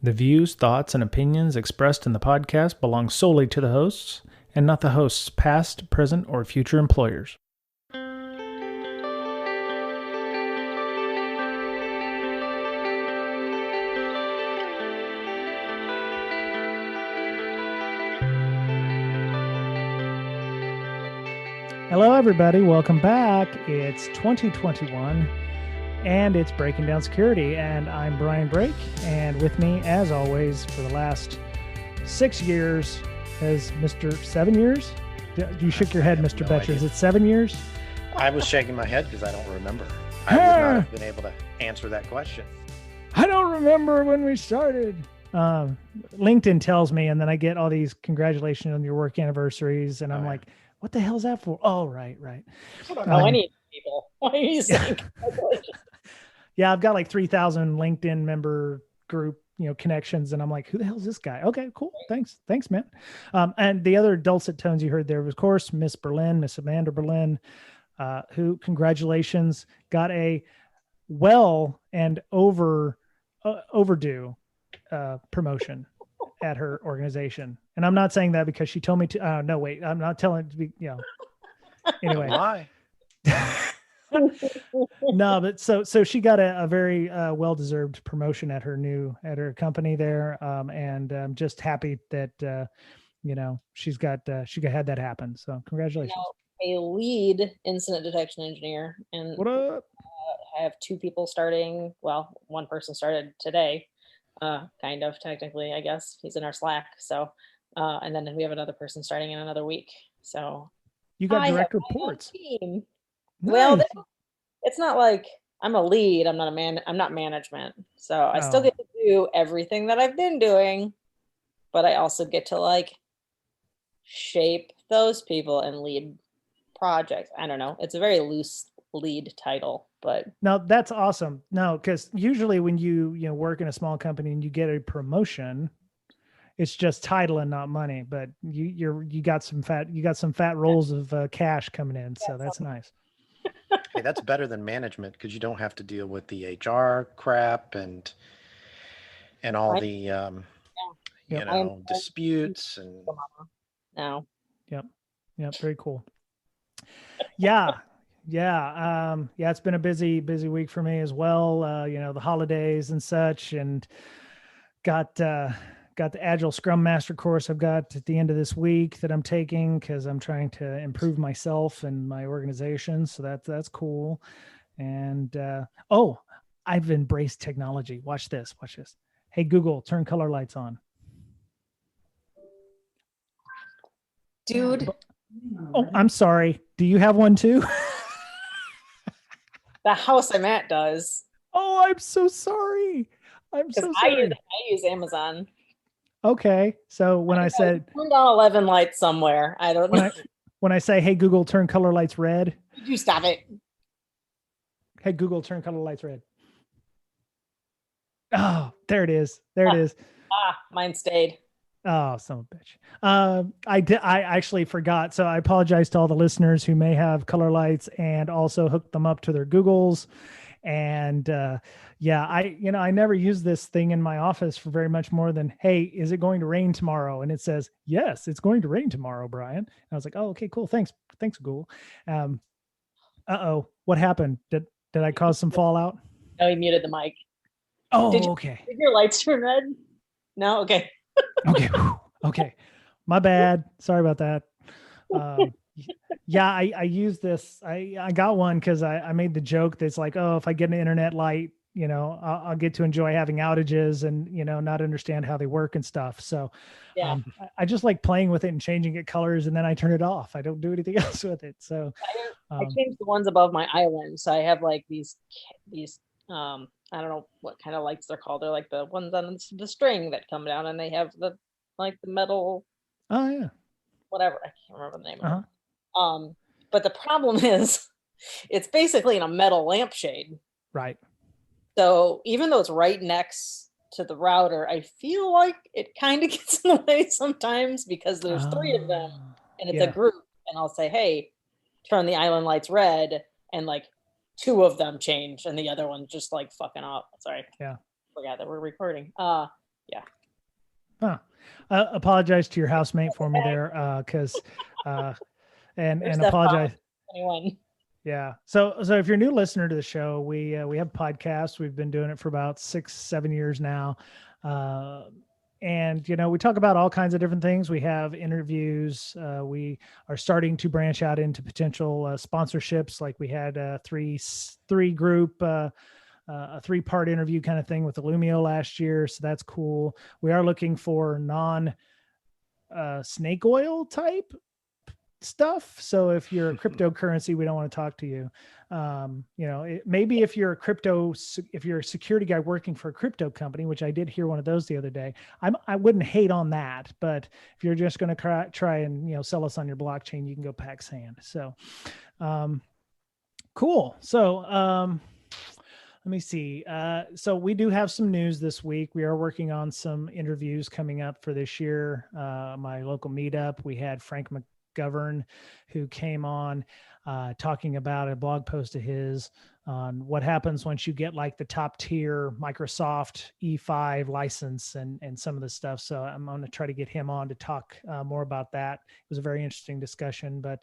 The views, thoughts, and opinions expressed in the podcast belong solely to the hosts and not the host's past, present, or future employers. Hello, everybody. Welcome back. It's 2021. And it's Breaking Down Security, and I'm Brian Brake, and with me, as always, for the last 6 years, has Mr. 7 years? You shook your head, Mr. Betcher. Is it 7 years? I was shaking my head because I don't remember. I would not have been able to answer that question. I don't remember when we started. LinkedIn tells me, and then I get all these congratulations on your work anniversaries, and I'm like, what the hell's that for? Oh, right. I don't know any people. Why are you saying congratulations? Yeah, I've got like 3,000 LinkedIn member group, connections. And I'm like, who the hell is this guy? Okay, cool. Thanks, man. And the other dulcet tones you heard there was, of course, Miss Amanda Berlin, who, congratulations, got a well and overdue promotion at her organization. And I'm not saying that because she told me to, no, wait, I'm not telling it to be, anyway. Why? No, but so she got a very well-deserved promotion at her company there. And I'm just happy that, she had that happen. So congratulations. A lead incident detection engineer. And what up? I have two people starting. Well, one person started today, kind of technically, I guess. He's in our Slack. So, and then we have another person starting in another week. So you got direct reports. Nice. Well, it's not like I'm a lead. I'm not management. So I still get to do everything that I've been doing, but I also get to shape those people and lead projects. I don't know. It's a very loose lead title, but no, that's awesome. No, because usually when you work in a small company and you get a promotion, it's just title and not money. But you got some fat rolls of cash coming in, so that's nice. Hey, that's better than management because you don't have to deal with the HR crap and all the disputes and. No. Yep. Very cool. Yeah. It's been a busy week for me as well. The holidays and such, and got the Agile Scrum Master course I've got at the end of this week that I'm taking because I'm trying to improve myself and my organization. So that's cool. And I've embraced technology. Watch this. Hey, Google, turn color lights on. Dude. Oh, I'm sorry. Do you have one too? The house I'm at does. Oh, I'm so sorry. I use Amazon. Okay. So when I said turned on 11 lights somewhere, I don't know. When I say, hey, Google, turn color lights red. Did you stop it? Hey, Google, turn color lights red. Oh, there it is. There it is. Mine stayed. Oh, son of a bitch. I actually forgot. So I apologize to all the listeners who may have color lights and also hooked them up to their Googles. And I never use this thing in my office for very much more than, hey, is it going to rain tomorrow? And it says, yes, it's going to rain tomorrow, Brian. And I was like, oh, okay, cool. Thanks, Google. What happened? Did I cause some fallout? No, he muted the mic. Oh, okay. Did your lights turn red? No? Okay. Okay. My bad. Sorry about that. I use this. I got one because I made the joke that's like, oh, if I get an internet light, I'll get to enjoy having outages and, not understand how they work and stuff. So I just like playing with it and changing it colors, and then I turn it off. I don't do anything else with it. So I changed the ones above my island. So I have like these I don't know what kind of lights they're called. They're like the ones on the string that come down, and they have the metal. Oh yeah. Whatever. I can't remember the name of it. But the problem is it's basically in a metal lampshade. Right. So even though it's right next to the router, I feel like it kind of gets in the way sometimes because there's three of them and it's a group, and I'll say, hey, turn the island lights red, and two of them change and the other one just fucking up. Sorry. Yeah. Forgot that we're recording. Yeah. Huh. Apologize to your housemate for me there, because and apologize. Anyone. Yeah. So if you're a new listener to the show, we have podcasts. We've been doing it for about 6-7 years now. And, we talk about all kinds of different things. We have interviews. We are starting to branch out into potential sponsorships. Like we had a three group, a 3-part interview kind of thing with Illumio last year. So that's cool. We are looking for snake oil type stuff. So if you're a cryptocurrency, we don't want to talk to you. Maybe if you're a security guy working for a crypto company, which I did hear one of those the other day, I wouldn't hate on that. But if you're just going to try and, sell us on your blockchain, you can go pack sand. So, cool. So, let me see. So we do have some news this week. We are working on some interviews coming up for this year. My local meetup, we had Frank McGovern, who came on talking about a blog post of his on what happens once you get like the top tier Microsoft E5 license and some of the stuff. So I'm going to try to get him on to talk more about that. It was a very interesting discussion. But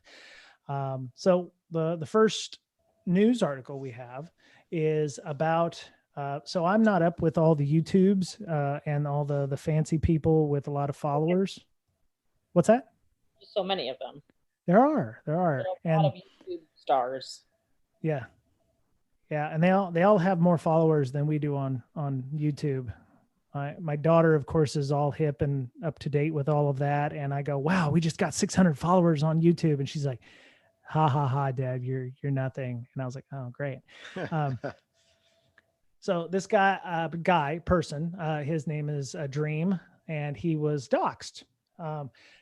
so the first news article we have is about so I'm not up with all the YouTubes and all the fancy people with a lot of followers. What's that? So many of them. There are a lot of YouTube stars. Yeah, and they all have more followers than we do on YouTube. My daughter, of course, is all hip and up to date with all of that, and I go, wow, we just got 600 followers on YouTube, and she's like, ha ha ha, Dad, you're nothing. And I was like, oh, great. So this person, his name is Dream, and he was doxxed.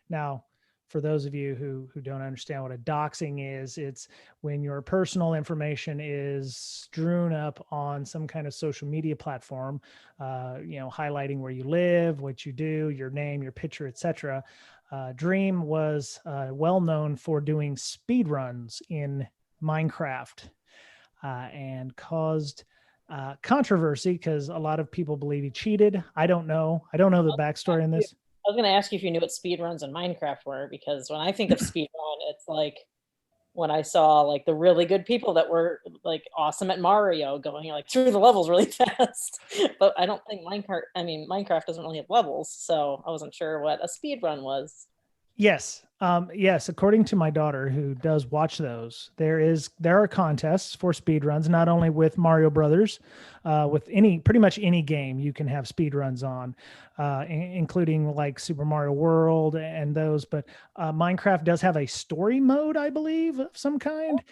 Now, for those of you who don't understand what a doxing is, it's when your personal information is strewn up on some kind of social media platform, highlighting where you live, what you do, your name, your picture, etc. Dream was well known for doing speed runs in Minecraft and caused controversy because a lot of people believe he cheated. I don't know the backstory in this. I was going to ask you if you knew what speed runs in Minecraft were, because when I think of speed run, it's like when I saw like the really good people that were like awesome at Mario going like through the levels really fast. But I don't think Minecraft doesn't really have levels, so I wasn't sure what a speed run was. Yes. Yes. According to my daughter, who does watch those, there are contests for speed runs, not only with Mario Brothers, with pretty much any game you can have speed runs on, including like Super Mario World and those. But Minecraft does have a story mode, I believe, of some kind.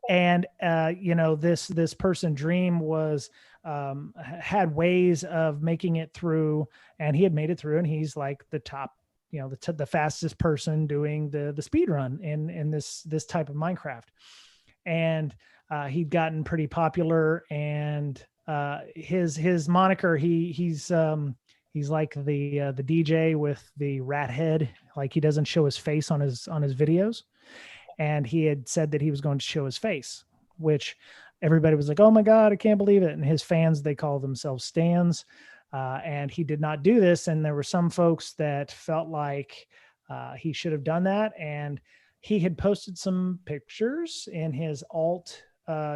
And this person Dream was had ways of making it through, and he had made it through, and he's like the top. The fastest person doing the speed run in this type of Minecraft, and he'd gotten pretty popular. And his moniker, he's like the DJ with the rat head, like he doesn't show his face on his videos, and he had said that he was going to show his face, which everybody was like, oh my God, I can't believe it. And his fans, they call themselves stans. And he did not do this. And there were some folks that felt like he should have done that. And he had posted some pictures in his alt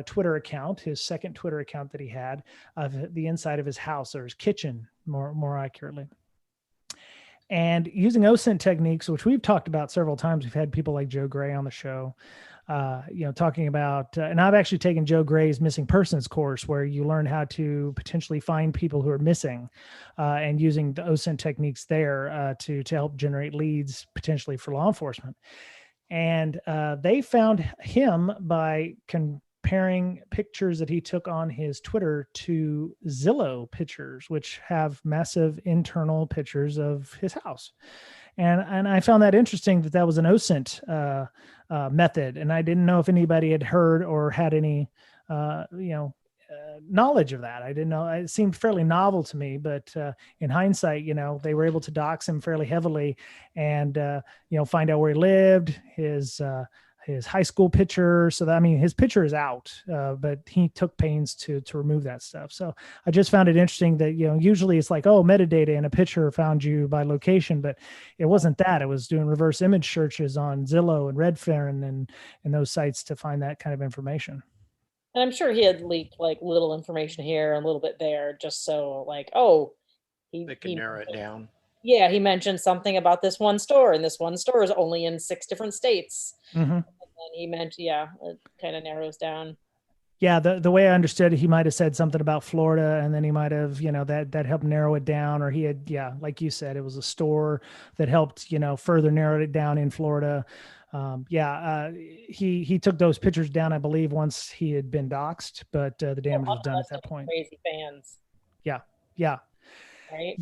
Twitter account, his second Twitter account that he had, of the inside of his house, or his kitchen, more accurately. And using Osint techniques, which we've talked about several times, we've had people like Joe Gray on the show, talking about, and I've actually taken Joe Gray's missing persons course, where you learn how to potentially find people who are missing, and using the Osint techniques there to help generate leads potentially for law enforcement. And they found him by comparing pictures that he took on his Twitter to Zillow pictures, which have massive internal pictures of his house. And I found that interesting that was an Osint method. And I didn't know if anybody had heard or had any, knowledge of that. I didn't know. It seemed fairly novel to me, but in hindsight, they were able to dox him fairly heavily and, find out where he lived, his his high school picture. So that, I mean, his picture is out, but he took pains to remove that stuff. So I just found it interesting that, usually it's like, oh, metadata and a picture found you by location, but it wasn't that. It was doing reverse image searches on Zillow and Redfin and those sites to find that kind of information. And I'm sure he had leaked like little information here and a little bit there, just so like, oh, They can narrow it down. Yeah, he mentioned something about this one store, and this one store is only in 6 different states. Mm-hmm. And he meant, it kind of narrows down. Yeah, the way I understood it, he might have said something about Florida, and then he might have, that helped narrow it down, or he had, like you said, it was a store that helped, further narrow it down in Florida. He took those pictures down, I believe, once he had been doxxed, but the damage was done at that point. Crazy fans. Yeah. Right.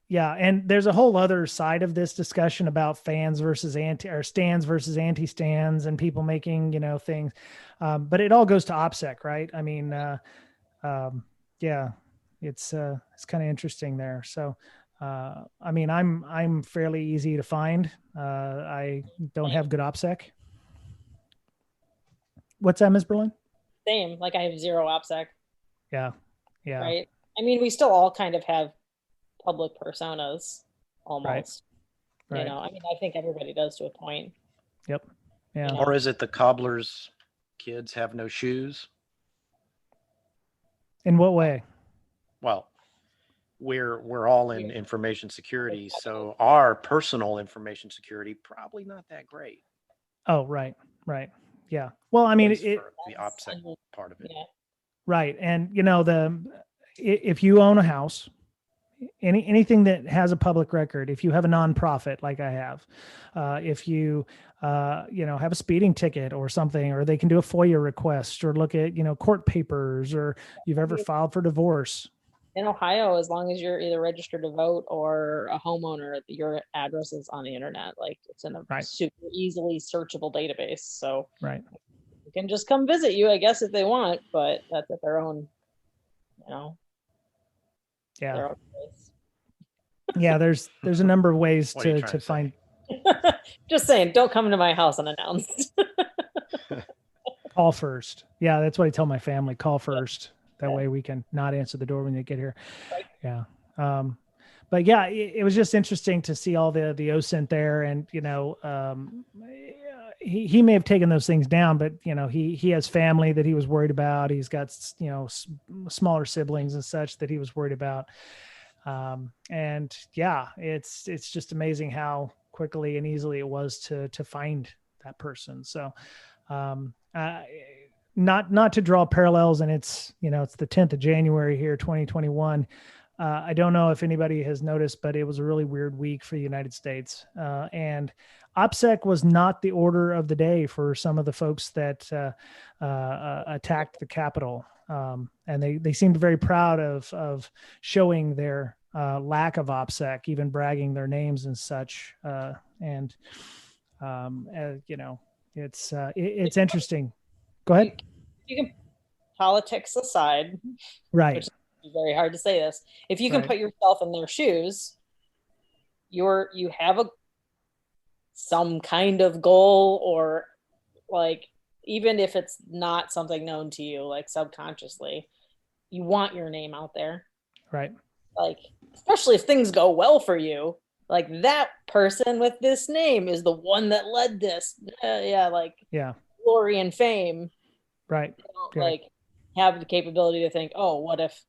Yeah. And there's a whole other side of this discussion about fans versus stands versus anti-stands and people making, things. But it all goes to OPSEC, right? I mean, it's kind of interesting there. So, I mean, I'm fairly easy to find. I don't have good OPSEC. What's that, Ms. Berlin? Same. Like I have 0 OPSEC. Yeah. Right. I mean, we still all kind of have public personas almost. Right. I mean, I think everybody does to a point. Yep. Yeah. Or is it the cobbler's kids have no shoes? In what way? Well, we're all in information security, so our personal information security probably not that great. Oh, right. Yeah. Well, I mean, the OPSEC part of it. Yeah. Right. And if you own a house, anything that has a public record, if you have a nonprofit like I have, if you have a speeding ticket or something, or they can do a FOIA request or look at court papers, or you've ever filed for divorce. In Ohio, as long as you're either registered to vote or a homeowner, your address is on the internet. Like it's in a super easily searchable database. So you can just come visit you, I guess, if they want, but that's at their own, Yeah. Yeah. There's a number of ways to find. Just saying, don't come to my house unannounced. Call first. Yeah. That's what I tell my family. Call first. That way we can not answer the door when they get here. Right. Yeah. But yeah, it was just interesting to see all the Osint there, and, he may have taken those things down, but he has family that he was worried about. He's got, smaller siblings and such that he was worried about. And yeah, it's just amazing how quickly and easily it was to find that person. So, not to draw parallels, and it's the 10th of January here, 2021. I don't know if anybody has noticed, but it was a really weird week for the United States. And OPSEC was not the order of the day for some of the folks that attacked the Capitol. And they seemed very proud of showing their lack of OPSEC, even bragging their names and such. It's interesting. Go ahead. You can politics aside, right? Which is very hard to say this. If you can put yourself in their shoes, you have some kind of goal, or like, even if it's not something known to you, like subconsciously, you want your name out there, right? Like, especially if things go well for you, like that person with this name is the one that led this. Glory and fame. Right. Like have the capability to think, oh, what if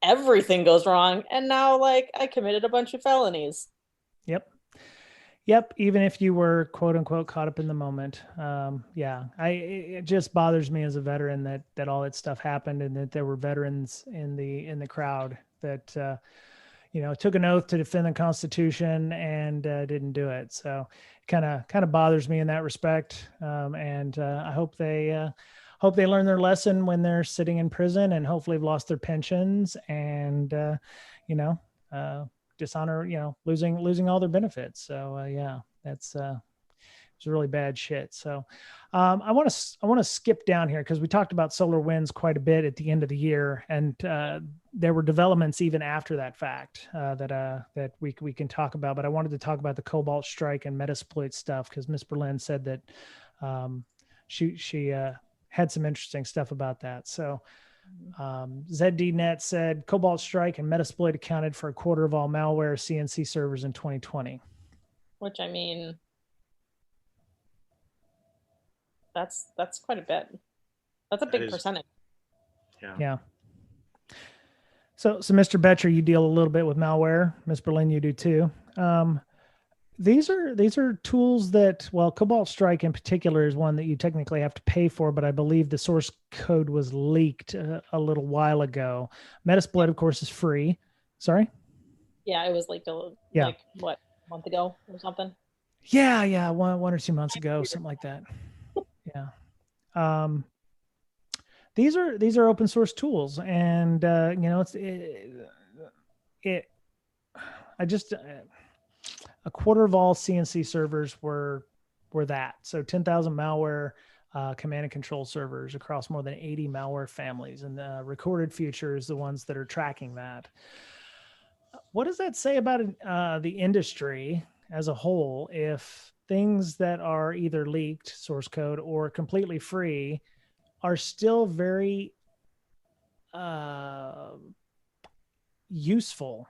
everything goes wrong? And now like I committed a bunch of felonies. Yep. Even if you were quote unquote caught up in the moment. It just bothers me as a veteran that all that stuff happened, and that there were veterans in the crowd that, took an oath to defend the Constitution and didn't do it. So kind of bothers me in that respect. And I hope they learn their lesson when they're sitting in prison, and hopefully have lost their pensions and, dishonor, losing all their benefits. So that's it's really bad shit. So I want to skip down here because we talked about SolarWinds quite a bit at the end of the year, and there were developments even after that fact that we can talk about. But I wanted to talk about the Cobalt Strike and Metasploit stuff because Ms. Berlin said that she had some interesting stuff about that. So ZDNet said Cobalt Strike and Metasploit accounted for a quarter of all malware CNC servers in 2020. Which, I mean, that's quite a bit. That's a big percentage. Yeah. So Mr. Betcher, you deal a little bit with malware. Ms. Berlin, you do too. These are tools that, well, Cobalt Strike in particular is one that you technically have to pay for, but I believe the source code was leaked a little while ago. Metasploit, of course, is free. Sorry? Yeah, it was leaked like what, a month ago or something? Yeah, one or 2 months ago, something like that. Yeah. These are open source tools, and a quarter of all CNC servers were that. So 10,000 malware command and control servers across more than 80 malware families, and the Recorded Future is the ones that are tracking that. What does that say about the industry as a whole if things that are either leaked source code or completely free are still very useful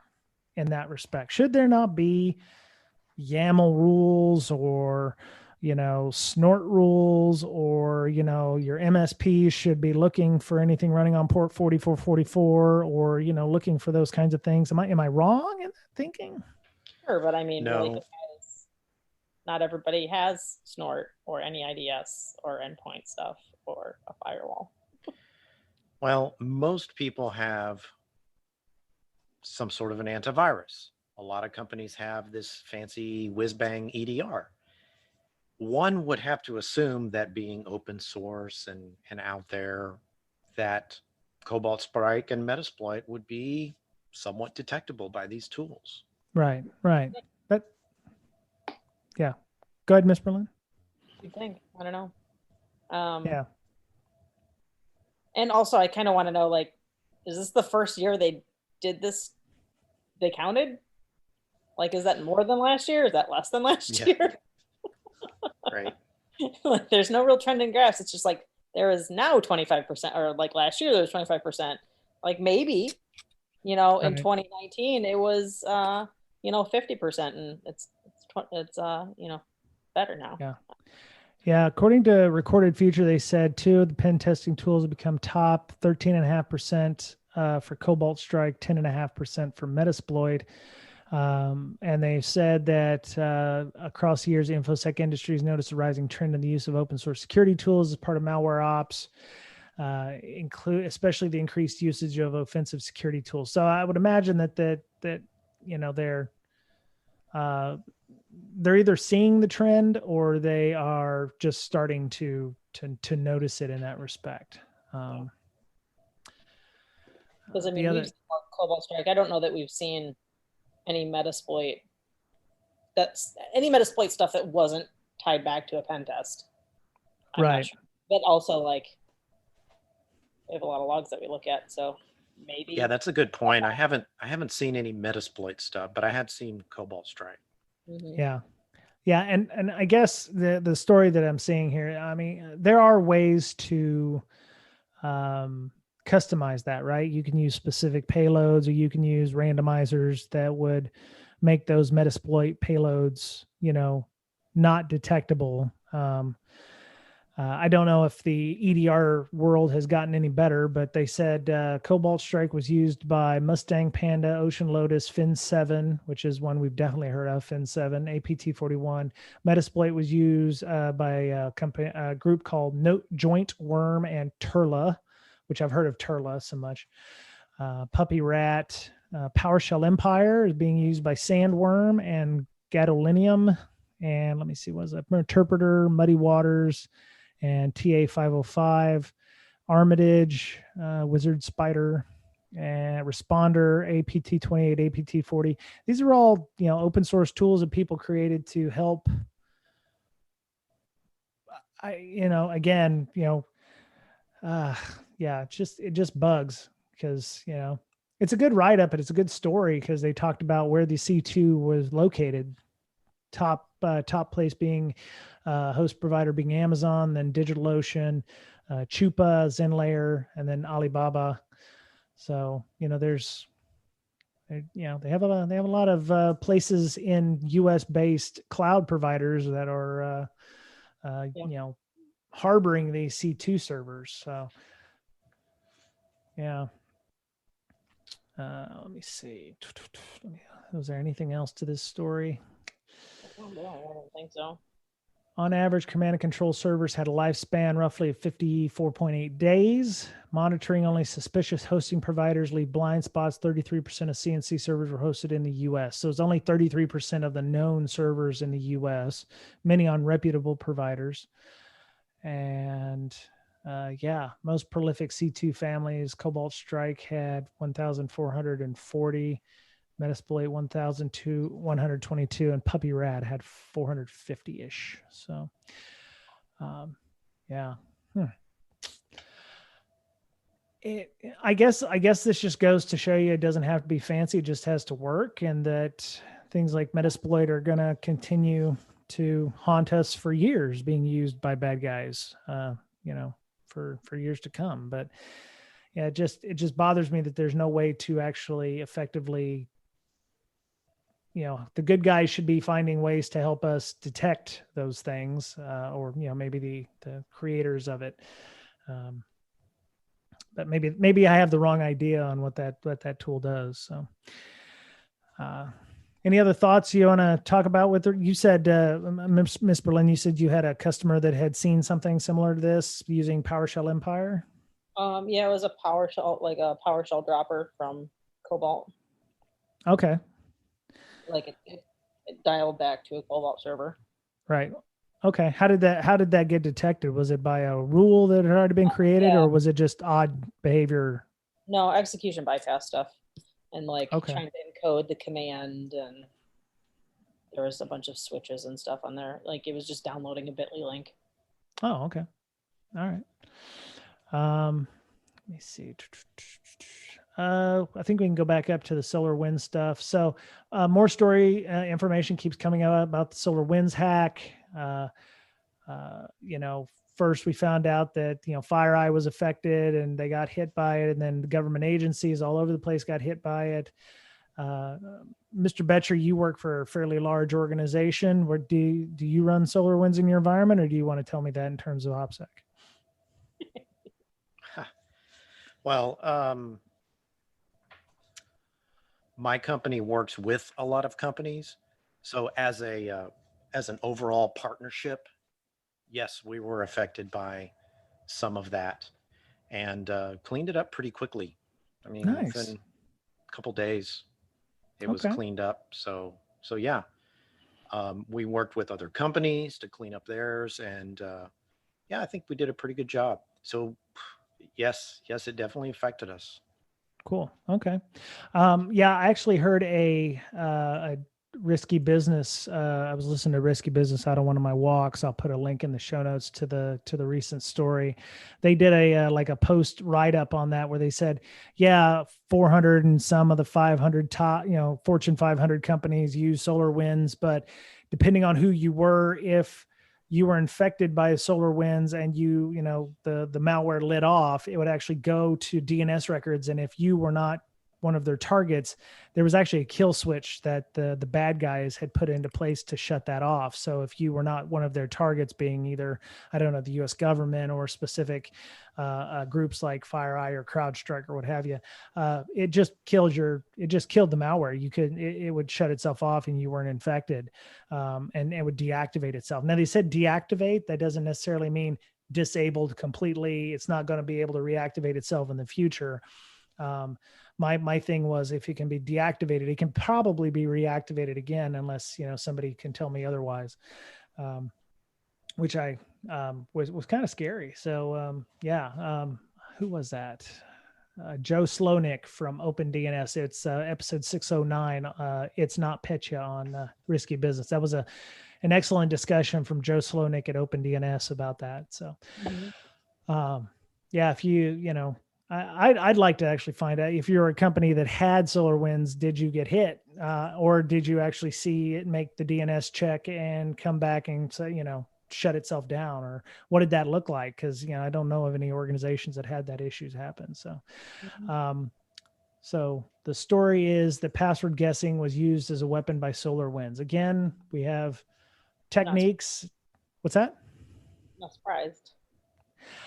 in that respect? Should there not be YAML rules or, snort rules, or, your MSP should be looking for anything running on port 4444 or, looking for those kinds of things? Am I wrong in that thinking? Sure, but I mean, No. really, not everybody has snort or any IDS or endpoint stuff or a firewall. Well, most people have some sort of an antivirus. A lot of companies have this fancy whiz-bang EDR. One would have to assume that being open source and out there, that Cobalt Strike and Metasploit would be somewhat detectable by these tools. Right. Yeah. Go ahead, Ms. Berlin. You think? I don't know. Yeah. And also, I kind of want to know, like, is this the first year they did this? They counted? Like, is that more than last year? Is that less than last year? Right. Like, there's no real trend in graphs. It's just like there is now 25%, or like last year there was 25%. Like maybe, in 2019 it was 50%, and it's better now. Yeah. According to Recorded Future, they said two of the pen testing tools have become top, 13.5% for Cobalt Strike, 10.5% for Metasploit. And they said that across the years, the InfoSec industry has noticed a rising trend in the use of open source security tools as part of malware ops, especially the increased usage of offensive security tools. So I would imagine that they're either seeing the trend or they are just starting to notice it in that respect. Because we've seen Cobalt Strike. I don't know that we've seen any Metasploit stuff that wasn't tied back to a pen test. I'm right. Sure. But also, like, we have a lot of logs that we look at, so maybe. Yeah, that's a good point. I haven't seen any Metasploit stuff, but I have seen Cobalt Strike. Mm-hmm. Yeah, and I guess the story that I'm seeing here, I mean, there are ways to customize that, right? You can use specific payloads, or you can use randomizers that would make those Metasploit payloads, not detectable. I don't know if the EDR world has gotten any better, but they said Cobalt Strike was used by Mustang Panda, Ocean Lotus, Fin7, which is one we've definitely heard of, Fin7, APT41. Metasploit was used by a group called Joint Worm and Turla, which I've heard of Turla so much. Puppy Rat, PowerShell Empire is being used by Sandworm and Gadolinium. And let me see, what is that? Interpreter, Muddy Waters, and TA505, Armitage, Wizard Spider, and Responder, APT28, APT40. These are all, open source tools that people created to help. It just bugs because, it's a good write-up and it's a good story because they talked about where the C2 was located, top top place being host provider being Amazon, then DigitalOcean, Chupa, ZenLayer, and then Alibaba. So, there's, they have a lot of places in US based cloud providers that are, harboring these C2 servers. So, yeah. Let me see. Was there anything else to this story? I don't think so. On average, command and control servers had a lifespan roughly of 54.8 days. Monitoring only suspicious hosting providers leave blind spots. 33% of CNC servers were hosted in the US. So it's only 33% of the known servers in the US, many on reputable providers. And most prolific C2 families, Cobalt Strike had 1,440. Metasploit 1,122, and Puppy Rad had 450-ish. So, I guess this just goes to show you it doesn't have to be fancy; it just has to work, and that things like Metasploit are going to continue to haunt us for years, being used by bad guys, for years to come. But yeah, it just bothers me that there's no way to actually effectively. The good guys should be finding ways to help us detect those things, or, maybe the creators of it. But maybe I have the wrong idea on what that tool does. So, any other thoughts you want to talk about with her? You said, Miss Berlin, you said you had a customer that had seen something similar to this using PowerShell Empire. Yeah, it was a PowerShell dropper from Cobalt. Okay. Like it dialed back to a Cobalt server. Right. Okay. How did that get detected? Was it by a rule that had already been created, or was it just odd behavior? No, execution bypass stuff, and trying to encode the command, and there was a bunch of switches and stuff on there. Like it was just downloading a Bitly link. Oh, okay. All right. Let me see. I think we can go back up to the SolarWinds stuff. So more story information keeps coming out about the SolarWinds hack. First we found out that, FireEye was affected and they got hit by it. And then the government agencies all over the place got hit by it. Mr. Betcher, you work for a fairly large organization. Where do you run SolarWinds in your environment, or do you want to tell me that in terms of OPSEC? Well, my company works with a lot of companies. So as an overall partnership, yes, we were affected by some of that and cleaned it up pretty quickly. I mean, nice. Within a couple days, it was cleaned up. So yeah, we worked with other companies to clean up theirs. And I think we did a pretty good job. So yes, it definitely affected us. Cool. Okay. I actually heard a Risky Business. I was listening to Risky Business out on one of my walks. I'll put a link in the show notes to the recent story. They did a post write up on that where they said, 400 and some of the 500 top, Fortune 500 companies use SolarWinds, but depending on who you were, if you were infected by SolarWinds and the malware lit off, it would actually go to DNS records. And if you were not one of their targets, there was actually a kill switch that the bad guys had put into place to shut that off. So if you were not one of their targets, being either, I don't know, the US government or specific groups like FireEye or CrowdStrike or what have you, it just killed the malware. It would shut itself off and you weren't infected, and it would deactivate itself. Now they said deactivate, that doesn't necessarily mean disabled completely. It's not going to be able to reactivate itself in the future. My thing was, if it can be deactivated, it can probably be reactivated again, unless, somebody can tell me otherwise, which I was kind of scary. So who was that? Joe Slonick from OpenDNS. It's episode 609. It's not Petya on Risky Business. That was an excellent discussion from Joe Slonick at OpenDNS about that. So, if you I'd like to actually find out if you're a company that had SolarWinds, did you get hit? Or did you actually see it make the DNS check and come back and say, shut itself down, or what did that look like? Cause I don't know of any organizations that had that issues happen. So, so the story is that password guessing was used as a weapon by SolarWinds. Again, we have techniques. What's that? Not surprised.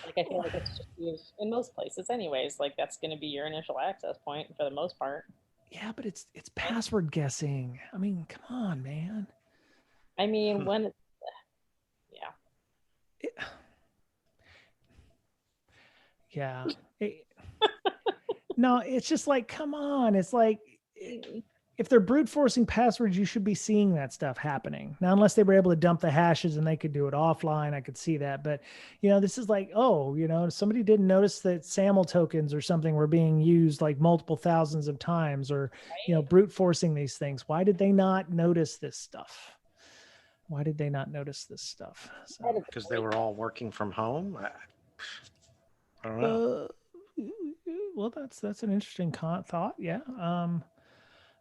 Like, I feel like it's just used in most places anyways. Like, that's going to be your initial access point for the most part. Yeah, but it's password guessing. I mean, come on, man. I mean, when yeah. No, it's just like, come on. It's like, if they're brute forcing passwords, you should be seeing that stuff happening. Now, unless they were able to dump the hashes and they could do it offline, I could see that. But, this is like, somebody didn't notice that SAML tokens or something were being used like multiple thousands of times, or, brute forcing these things. Why did they not notice this stuff? Why did they not notice this stuff? So, because they were all working from home. I don't know. Well, that's an interesting thought. Yeah.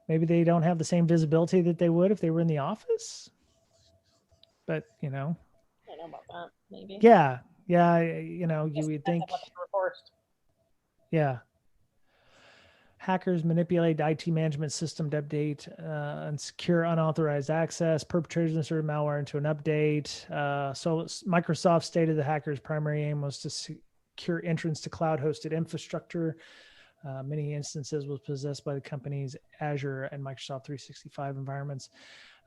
Maybe they don't have the same visibility that they would if they were in the office. But, I don't know about that. Maybe. Yeah. You would think. Yeah. Hackers manipulate IT management system to update and secure unauthorized access. Perpetrators inserted malware into an update. So Microsoft stated the hackers' primary aim was to secure entrance to cloud-hosted infrastructure. Many instances was possessed by the company's Azure and Microsoft 365 environments.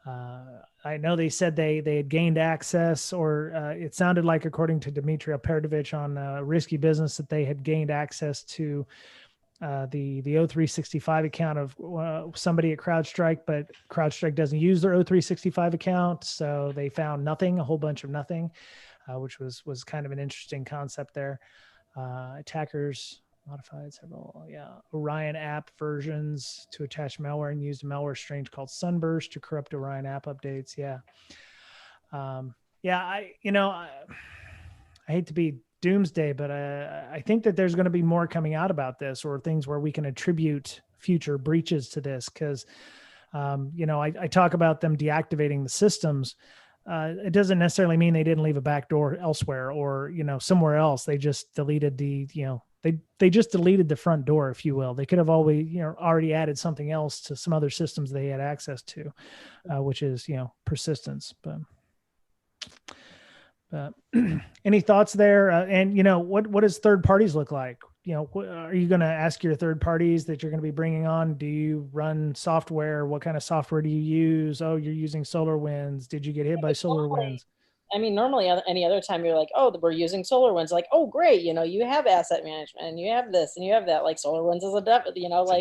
I know they said they had gained access, or it sounded like, according to Dmitry Alperdovich on Risky Business, that they had gained access to the O365 account of somebody at CrowdStrike, but CrowdStrike doesn't use their O365 account. So they found nothing, a whole bunch of nothing, which was kind of an interesting concept there. Attackers modified several Orion app versions to attach malware and used a malware strain called Sunburst to corrupt Orion app updates. I hate to be doomsday, but I think that there's going to be more coming out about this, or things where we can attribute future breaches to this. Cause I talk about them deactivating the systems. It doesn't necessarily mean they didn't leave a back door elsewhere, or, somewhere else. They just deleted they just deleted the front door, if you will. They could have always, already added something else to some other systems they had access to, which is, persistence. But any thoughts there? And what does third parties look like? Are you going to ask your third parties that you're going to be bringing on? Do you run software? What kind of software do you use? Oh, you're using SolarWinds. Did you get hit by SolarWinds? I mean, normally any other time you're like, oh, we're using SolarWinds. Like, oh, great. You have asset management and you have this and you have that. Like, SolarWinds is a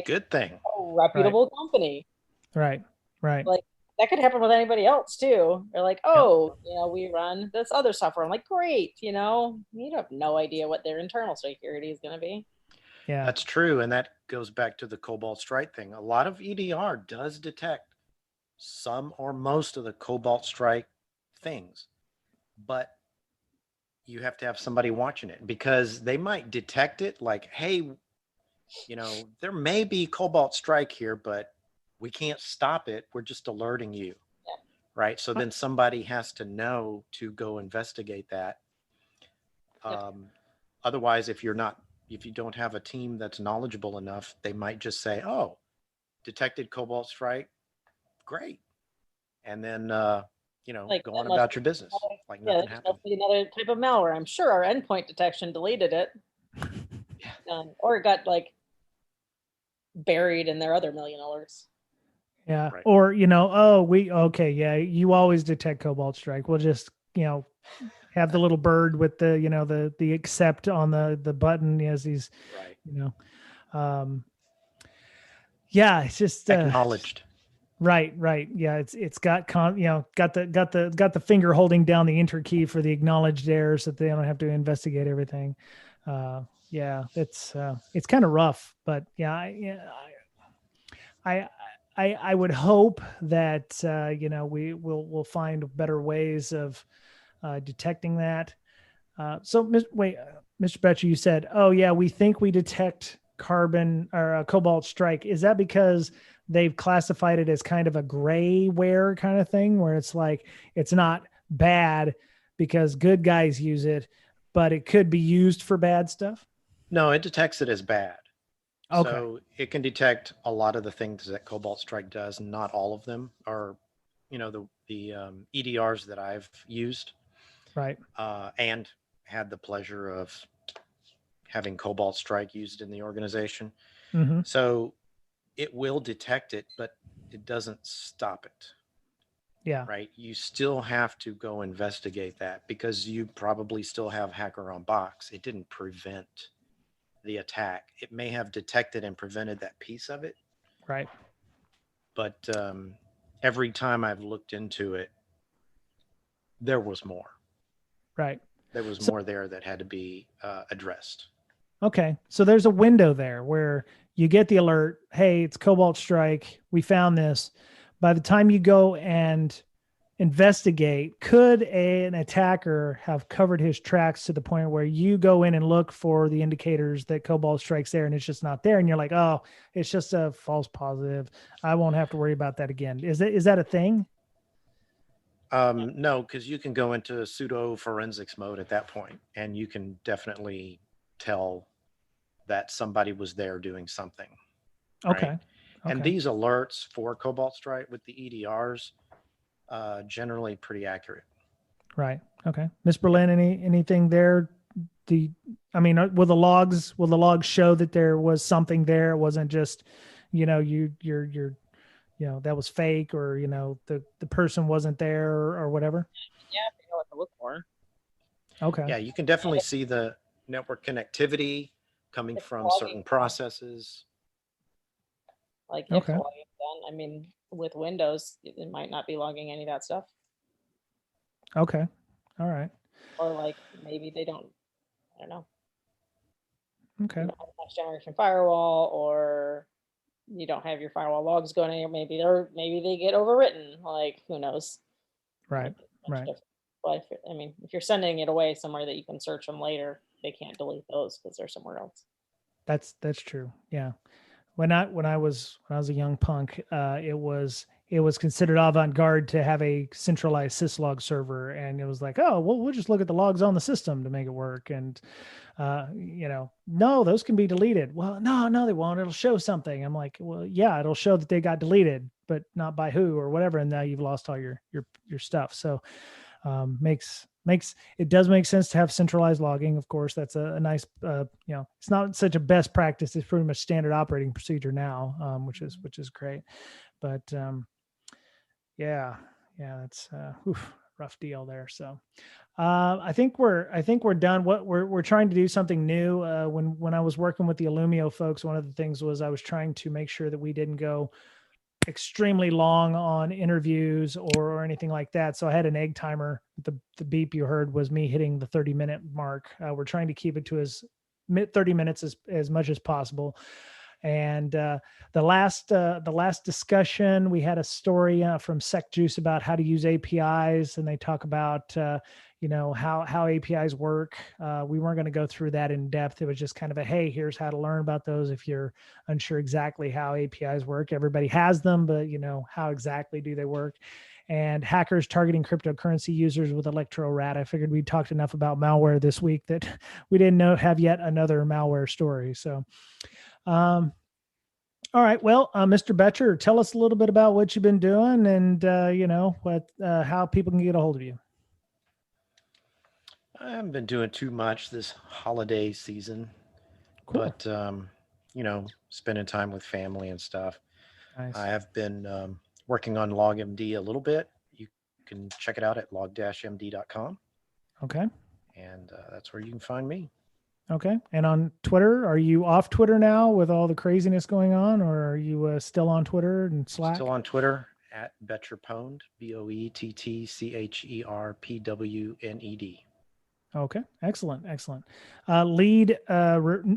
good thing. A reputable company. Right. Like, that could happen with anybody else too. They're like, oh, we run this other software. I'm like, great. You have no idea what their internal security is going to be. Yeah, that's true. And that goes back to the Cobalt Strike thing. A lot of EDR does detect some or most of the Cobalt Strike things, but you have to have somebody watching it, because they might detect it like, hey, there may be Cobalt Strike here, but we can't stop it. We're just alerting you. Yeah. Right. So then somebody has to know to go investigate that. Otherwise, if you don't have a team that's knowledgeable enough, they might just say, oh, detected Cobalt Strike. Great. And then, go on about your business. Like nothing happened. Must be another type of malware. I'm sure our endpoint detection deleted it. Or it got buried in their other $1 million. Yeah. Right. Or, you always detect Cobalt Strike. We'll just, have the little bird with the, the accept on the button as he's, it's just acknowledged. Right. Yeah. It's got got the finger holding down the enter key for the acknowledged errors, so that they don't have to investigate everything. It's kind of rough, but I would hope that, we'll find better ways of detecting that. So Mr. Betcher, you said, oh yeah, we think we detect carbon or cobalt strike. Is that because they've classified it as kind of a grayware kind of thing where it's like, it's not bad because good guys use it, but it could be used for bad stuff? No, it detects it as bad. Okay. So it can detect a lot of the things that Cobalt Strike does, and not all of them are, the EDRs that I've used Right. and had the pleasure of having Cobalt Strike used in the organization. Mm-hmm. So it will detect it, but it doesn't stop it. Yeah. Right. You still have to go investigate that because you probably still have hacker on box. It didn't prevent the attack. It may have detected and prevented that piece of it. Right. But every time I've looked into it, there was more. Right. There was So, more there that had to be addressed. okay. So there's a window there where you get the alert. Hey, it's Cobalt Strike. We found this. By the time you go and investigate, could an attacker have covered his tracks to the point where you go in and look for the indicators that Cobalt Strike's there and it's just not there? And you're like, oh, it's just a false positive. I won't have to worry about that again. Is that a thing? No, because you can go into pseudo forensics mode at that point, and you can definitely tell that somebody was there doing something. Okay. Right? And these alerts for Cobalt Strike with the EDRs, generally pretty accurate. Right. Okay. Ms. Berlin, anything there? Will the logs show that there was something there? It wasn't just, you're that was fake, or, the person wasn't there, or whatever. Yeah, you know what to look for. Okay. Yeah, you can definitely see the network connectivity coming from certain processes. Like if logging done, I mean, with Windows, it might not be logging any of that stuff. Okay. All right. Or like maybe they don't, I don't know. Okay. You don't have a next generation firewall, or you don't have your firewall logs going anywhere. Maybe they get overwritten. Like, who knows? Right. Right. But if you're sending it away somewhere that you can search them later, they can't delete those because they're somewhere else. That's true. Yeah. When I was a young punk, it was considered avant-garde to have a centralized syslog server, and it was like, oh, well, we'll just look at the logs on the system to make it work. And no, those can be deleted. Well, no, they won't. It'll show something. I'm like, well, yeah, it'll show that they got deleted, but not by who or whatever. And now you've lost all your stuff. So it does make sense to have centralized logging. Of course, that's a nice, it's not such a best practice. It's pretty much standard operating procedure now, which is great. But yeah, that's rough deal there. So I think we're done. What we're trying to do something new. When I was working with the Illumio folks, one of the things was I was trying to make sure that we didn't go extremely long on interviews or anything like that. So I had an egg timer. The beep you heard was me hitting the 30-minute mark. We're trying to keep it to 30 minutes as much as possible. And the last discussion, we had a story from SecJuice about how to use APIs, and they talk about how APIs work. We weren't going to go through that in depth. It was just kind of a, hey, here's how to learn about those if you're unsure exactly how APIs work. Everybody has them, but how exactly do they work? And hackers targeting cryptocurrency users with ElectroRat. I figured we talked enough about malware this week that we didn't have yet another malware story. So all right. Well, Mr. Betcher, tell us a little bit about what you've been doing and, how people can get a hold of you. I haven't been doing too much this holiday season, Cool. but, spending time with family and stuff. Nice. I have been working on LogMD a little bit. You can check it out at log-md.com. Okay. And that's where you can find me. Okay. And on Twitter, are you off Twitter now with all the craziness going on, or are you still on Twitter and Slack? Still on Twitter at Betcherpwned, BOETTCHERPWNED. Okay. Excellent. Lead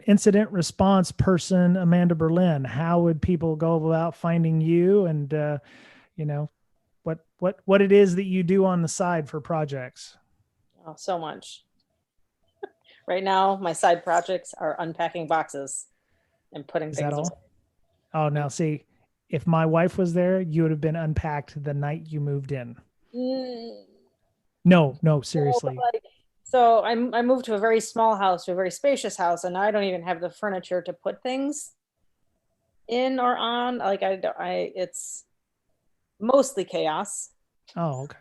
incident response person, Amanda Berlin. How would people go about finding you, and what it is that you do on the side for projects? Oh, so much. Right now, my side projects are unpacking boxes and putting Is things that all? away. Oh, now see, if my wife was there, you would have been unpacked the night you moved in. Mm, No, no, but seriously. like, so I moved to a very small house, to a very spacious house, and I don't even have the furniture to put things in or on. Like it's mostly chaos. Oh, okay.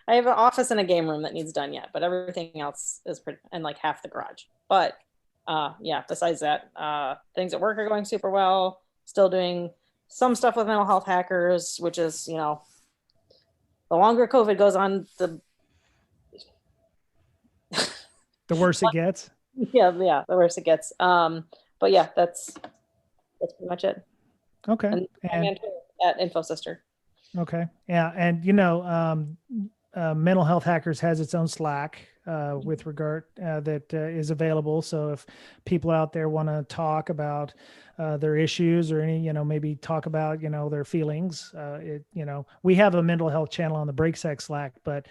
I have an office and a game room that needs done yet, but everything else is pretty, and like half the garage. But yeah, besides that, things at work are going super well. Still doing some stuff with mental health hackers, which is, the longer COVID goes on, The worse it gets. yeah, the worse it gets. But yeah, that's pretty much it. Okay. And I'm And at InfoSister. okay. Yeah. And Mental Health Hackers has its own Slack with regard that is available. So if people out there want to talk about their issues or any, maybe talk about, their feelings, we have a mental health channel on the Brakesec Slack, but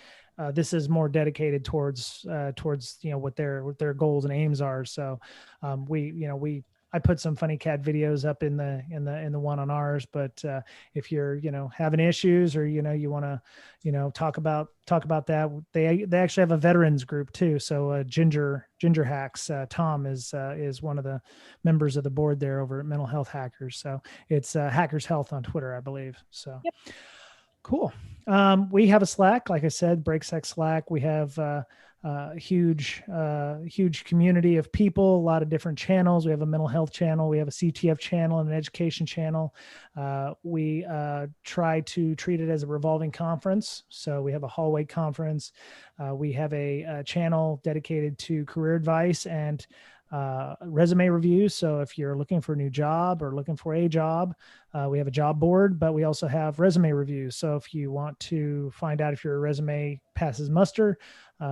this is more dedicated towards what their goals and aims are. So I put some funny cat videos up in the one on ours, but if you're having issues or you want to talk about that, they actually have a veterans group too. So Ginger Hacks, Tom is one of the members of the board there over at Mental Health Hackers. So it's Hackers Health on Twitter, I believe. So Yep. Cool. We have a Slack, like I said, Brakesec Slack. We have huge community of people, a lot of different channels. We have a mental health channel. We have a CTF channel and an education channel. We try to treat it as a revolving conference. So we have a hallway conference. We have a channel dedicated to career advice and resume reviews. So if you're looking for a new job or looking for a job, we have a job board, but we also have resume reviews. So if you want to find out if your resume passes muster,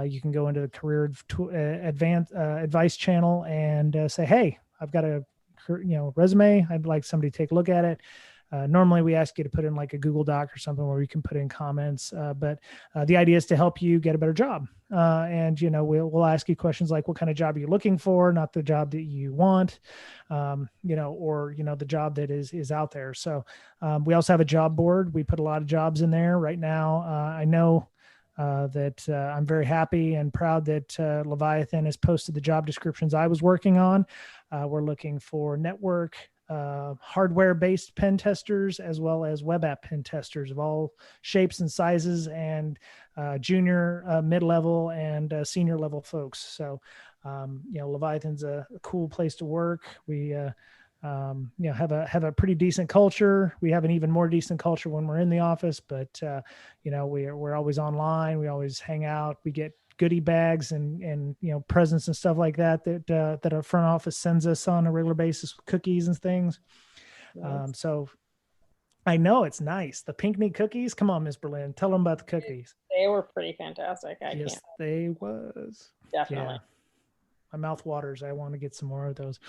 you can go into the career advice channel and say, hey, I've got a resume. I'd like somebody to take a look at it. Normally we ask you to put in like a Google Doc or something where you can put in comments, but the idea is to help you get a better job. And we'll ask you questions like, what kind of job are you looking for? Not the job that you want, or the job that is out there. So we also have a job board. We put a lot of jobs in there right now. I know that I'm very happy and proud that Leviathan has posted the job descriptions I was working on. We're looking for network, hardware-based pen testers, as well as web app pen testers of all shapes and sizes, and junior, mid-level, and senior level folks. So, Leviathan's a cool place to work. We have a pretty decent culture. We have an even more decent culture when we're in the office, but we're always online. We always hang out. We get goodie bags and presents and stuff like that our front office sends us on a regular basis with cookies and things. Nice. So I know it's nice. The Pinkney cookies. Come on, Miss Berlin, tell them about the cookies. They were pretty fantastic. Yes, they was. Definitely. Yeah. My mouth waters. I want to get some more of those.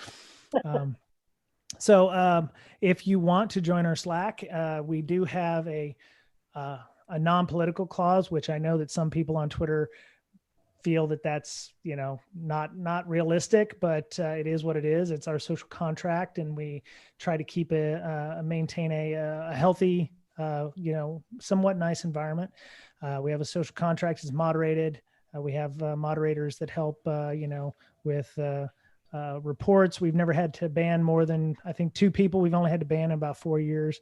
So if you want to join our Slack, we do have a non-political clause, which I know that some people on Twitter feel that that's not realistic, but it is what it is. It's our social contract, and we try to keep maintain a healthy, somewhat nice environment. We have a social contract that's moderated. We have moderators that help with reports. We've never had to ban more than, I think, 2 people. We've only had to ban in about 4 years.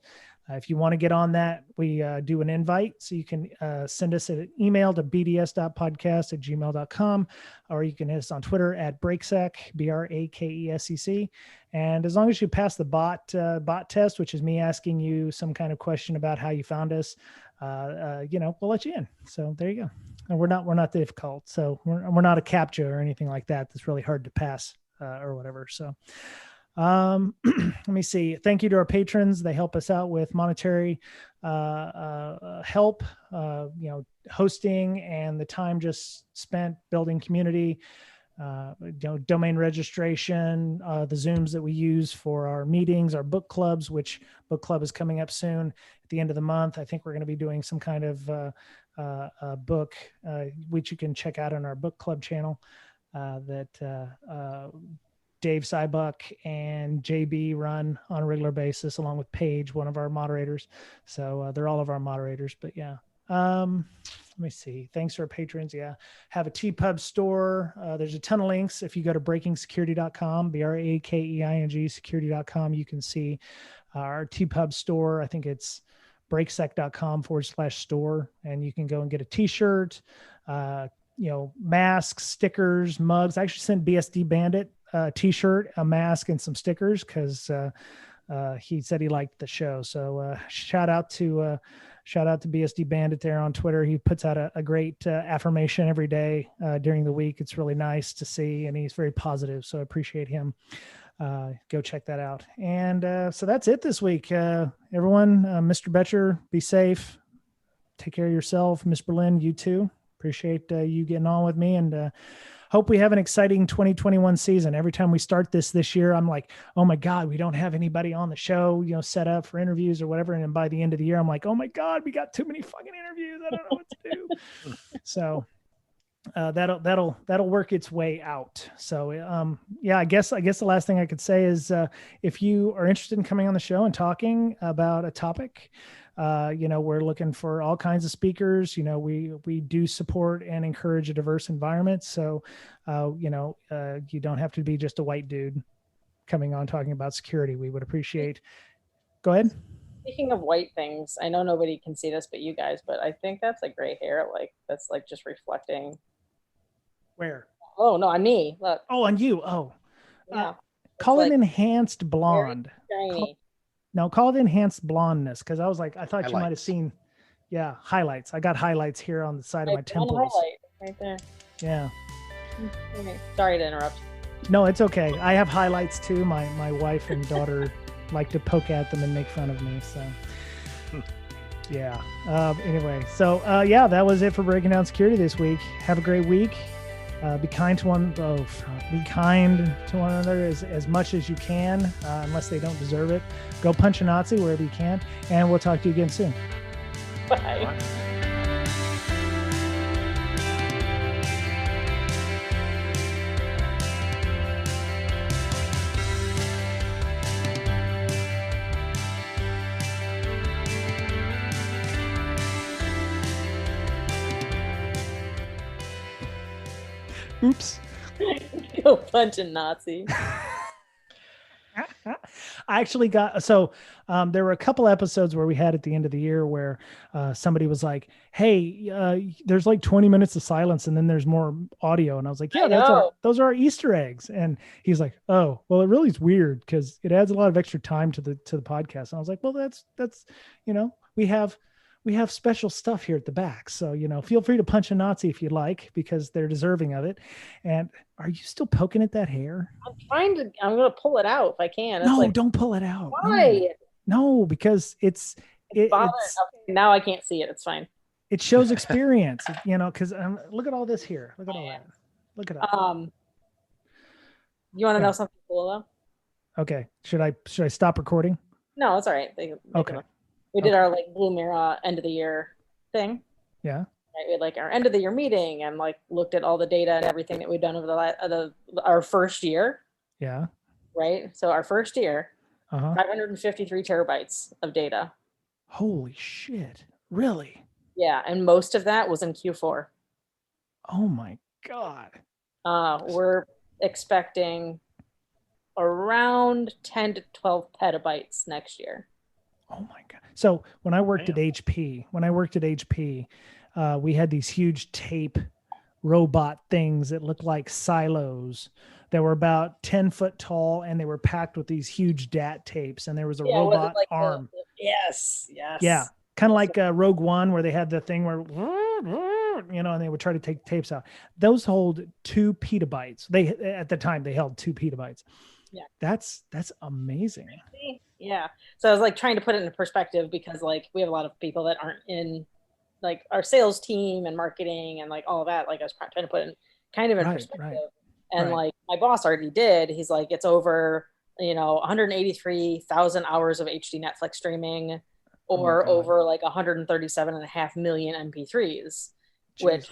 If you want to get on that, we do an invite. So you can send us an email to bds.podcast@gmail.com, or you can hit us on Twitter at Brakesec, Brakesec. And as long as you pass the bot test, which is me asking you some kind of question about how you found us, we'll let you in. So there you go. And we're not difficult. So we're not a CAPTCHA or anything like that. That's really hard to pass or whatever. So let me see. Thank you to our patrons. They help us out with monetary help, hosting, and the time just spent building community, domain registration, the Zooms that we use for our meetings, our book clubs, which book club is coming up soon at the end of the month. I think we're going to be doing some kind of book, which you can check out on our book club channel. that Dave Sybuck and JB run on a regular basis, along with Paige, one of our moderators. So they're all of our moderators. But yeah, let me see. Thanks to our patrons. Yeah, have a TPub store. There's a ton of links. If you go to breakingsecurity.com, BRAKEING security.com, you can see our TPub store. I think it's brakesec.com/store, and you can go and get a t-shirt, masks, stickers, mugs. I actually sent BSD Bandit a t-shirt, a mask, and some stickers because he said he liked the show. So shout out to BSD Bandit there on Twitter. He puts out a great affirmation every day during the week. It's really nice to see, and he's very positive. So I appreciate him. Go check that out. And so that's it this week. Everyone, Mr. Betcher, be safe. Take care of yourself. Miss Berlin, you too. Appreciate you getting on with me, and hope we have an exciting 2021 season. Every time we start this year, I'm like, oh my God, we don't have anybody on the show, set up for interviews or whatever. And then by the end of the year, I'm like, oh my God, we got too many fucking interviews. I don't know what to do. So that'll work its way out. So I guess the last thing I could say is if you are interested in coming on the show and talking about a topic, we're looking for all kinds of speakers. We do support and encourage a diverse environment. So, you don't have to be just a white dude coming on talking about security. We would appreciate. Go ahead. Speaking of white things, I know nobody can see this but you guys, but I think that's a gray hair. Like that's like just reflecting. Where? Oh no, on me. Look. Oh, on you. Oh, yeah. Call it enhanced blonde. Shiny. Call it enhanced blondness, because I was like, I thought highlights. You might have seen, highlights. I got highlights here on the side of my temples. Highlight right there. Yeah. Okay. Sorry to interrupt. No, it's okay. I have highlights too. My wife and daughter like to poke at them and make fun of me. So, yeah. Anyway, so that was it for Breaking Down Security this week. Have a great week. Be kind to one another as much as you can, unless they don't deserve it. Go punch a Nazi wherever you can, and we'll talk to you again soon. Bye. Oops. Go punch a Nazi. I actually got, there were a couple episodes where we had at the end of the year where somebody was like, hey, there's like 20 minutes of silence and then there's more audio. And I was like, those are our Easter eggs. And he's like, oh, well, it really is weird because it adds a lot of extra time to the podcast. And I was like, well, that's, we have special stuff here at the back. So, feel free to punch a Nazi if you like, because they're deserving of it. And are you still poking at that hair? I'm going to pull it out if I can. No, don't pull it out. Why? No, because it's okay, now I can't see it. It's fine. It shows experience, because look at all this here. Look at all that. Look at it. You want to know something cool though? Okay. Should I stop recording? No, it's all right. Okay. We did our Blue Mirror end of the year thing. Yeah. Right? We had our end of the year meeting and looked at all the data and everything that we've done over our first year. Yeah. Right. So our first year, 553 terabytes of data. Holy shit. Really? Yeah. And most of that was in Q4. Oh my God. We're expecting around 10 to 12 petabytes next year. Oh my God. So when I worked at HP, we had these huge tape robot things that looked like silos that were about 10 foot tall, and they were packed with these huge DAT tapes, and there was a robot arm. Yes. Yeah. Kind of like Rogue One, where they had the thing where, and they would try to take tapes out. Those hold 2 petabytes. At the time they held 2 petabytes. Yeah. That's amazing. Yeah. So I was trying to put it into perspective, because we have a lot of people that aren't in our sales team and marketing and all of that. I was trying to put it in perspective. Right. And my boss already did. He's it's over, 183,000 hours of HD Netflix streaming, or over 137.5 million MP3s, which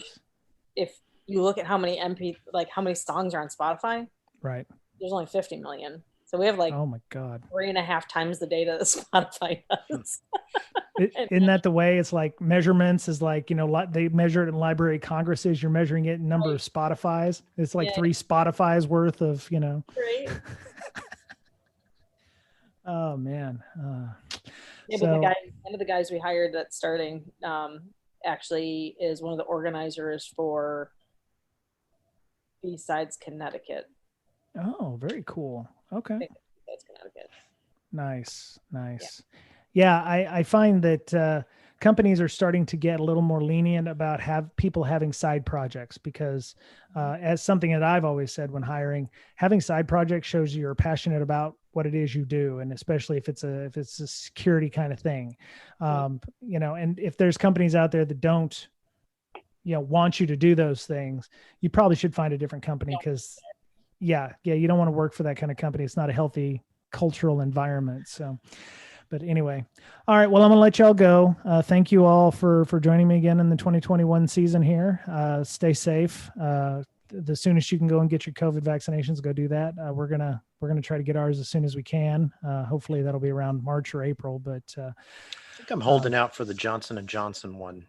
if you look at how many how many songs are on Spotify. Right. There's only 50 million. So we have like, oh my God, 3.5 times the data that Spotify does. Isn't that the way? It's like measurements is like, they measure it in Library of Congresses. You're measuring it in number of Spotify's. It's like 3 Spotify's worth of, Right. Oh man. But one of the guys we hired that's starting actually is one of the organizers for B-Sides Connecticut. Oh, very cool. Okay. That's Connecticut. Nice. Yeah, I find that companies are starting to get a little more lenient about people having side projects because as something that I've always said when hiring, having side projects shows you're passionate about what it is you do, and especially if it's a security kind of thing, and if there's companies out there that don't want you to do those things, you probably should find a different company because you don't want to work for that kind of company. It's not a healthy cultural environment. So, but anyway, all right. Well, I'm going to let y'all go. Thank you all for joining me again in the 2021 season here. Stay safe. The soonest you can go and get your COVID vaccinations, go do that. We're gonna try to get ours as soon as we can. Hopefully that'll be around March or April. But I think I'm holding out for the Johnson & Johnson one.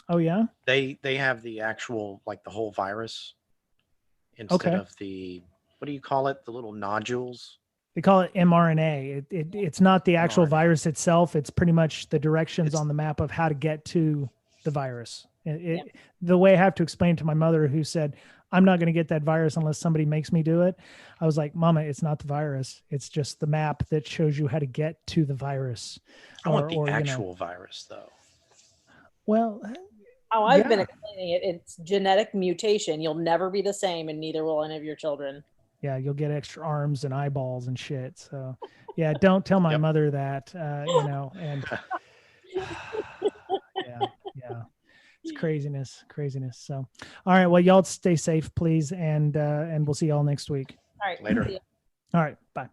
Oh yeah, they have the actual the whole virus instead of the, what do you call it? The little nodules. They call it mRNA. It's not the actual virus itself. It's pretty much the directions on the map of how to get to the virus. The way I have to explain to my mother, who said, I'm not going to get that virus unless somebody makes me do it. I was like, Mama, it's not the virus. It's just the map that shows you how to get to the virus. I want the actual virus though. Well, how I've been explaining it, it's genetic mutation. You'll never be the same, and neither will any of your children. Yeah, you'll get extra arms and eyeballs and shit. So, yeah, don't tell my mother that, and yeah. It's craziness. So, all right. Well, y'all stay safe, please. And we'll see y'all next week. All right. Later. All right. Bye.